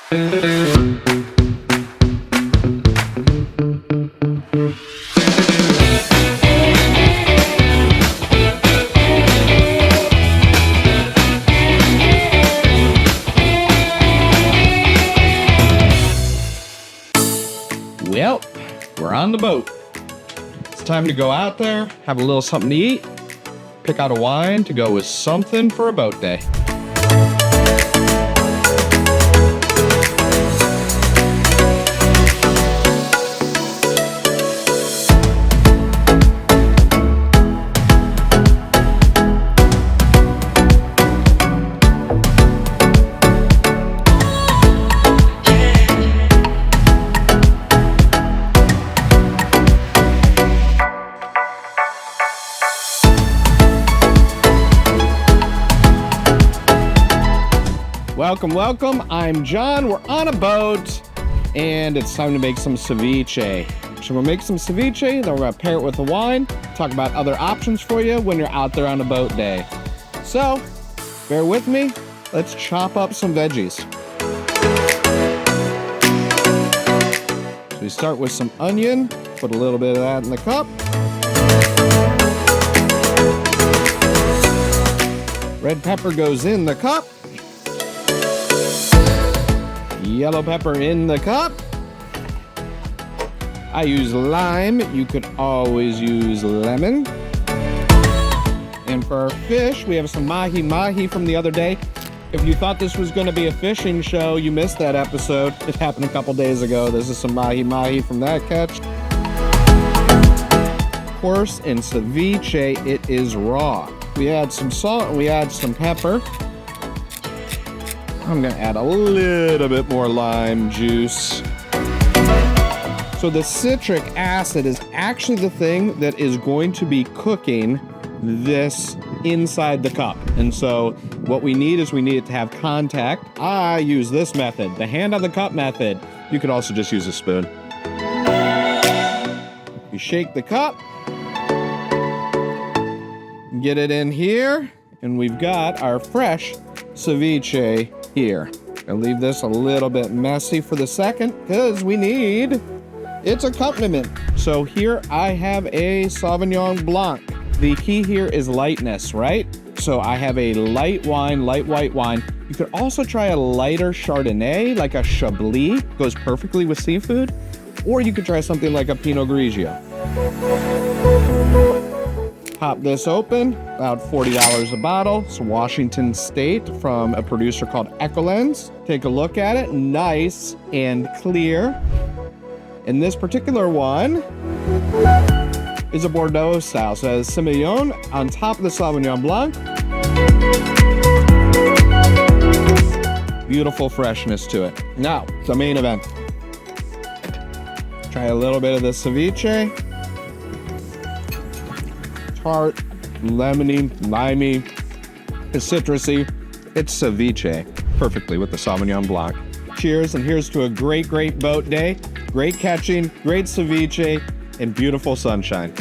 Well, we're on the boat. It's time to go out there, have a little something to eat, pick out a wine to go with something for a boat day. Welcome, welcome. I'm John. We're on a boat, and it's time to make some ceviche. So we'll make some ceviche, then we're going to pair it with a wine, talk about other options for you when you're out there on a boat day. So, bear with me. Let's chop up some veggies. So we start with some onion. Put a little bit of that in the cup. Red pepper goes in the cup. Yellow pepper in the cup. I use lime. You could always use lemon. And for our fish, we have some mahi from the other day. If you thought this was going to be a fishing show, you missed that episode. It happened a couple days ago. This is some mahi from that catch. Of course, in ceviche, it is raw. We add some salt and we add some pepper. I'm gonna add a little bit more lime juice. So the citric acid is actually the thing that is going to be cooking this inside the cup. And so what we need is we need it to have contact. I use this method, the hand on the cup method. You could also just use a spoon. You shake the cup, get it in here, and we've got our fresh ceviche here. I'll leave this a little bit messy for the second because we need its accompaniment. So here I have a Sauvignon Blanc. The key here is lightness, right? So I have a light wine, light white wine. You could also try a lighter Chardonnay, like a Chablis, goes perfectly with seafood. Or you could try something like a Pinot Grigio. Pop this open, about $40 a bottle. It's Washington State from a producer called Ecolens. Take a look at it, nice and clear. And this particular one is a Bordeaux style. So it has Semillon on top of the Sauvignon Blanc. Beautiful freshness to it. Now, the main event. Try a little bit of the ceviche. Tart, lemony, limey, it's citrusy. It's ceviche perfectly with the Sauvignon Blanc. Cheers, and here's to a great, great boat day, great catching, great ceviche, and beautiful sunshine.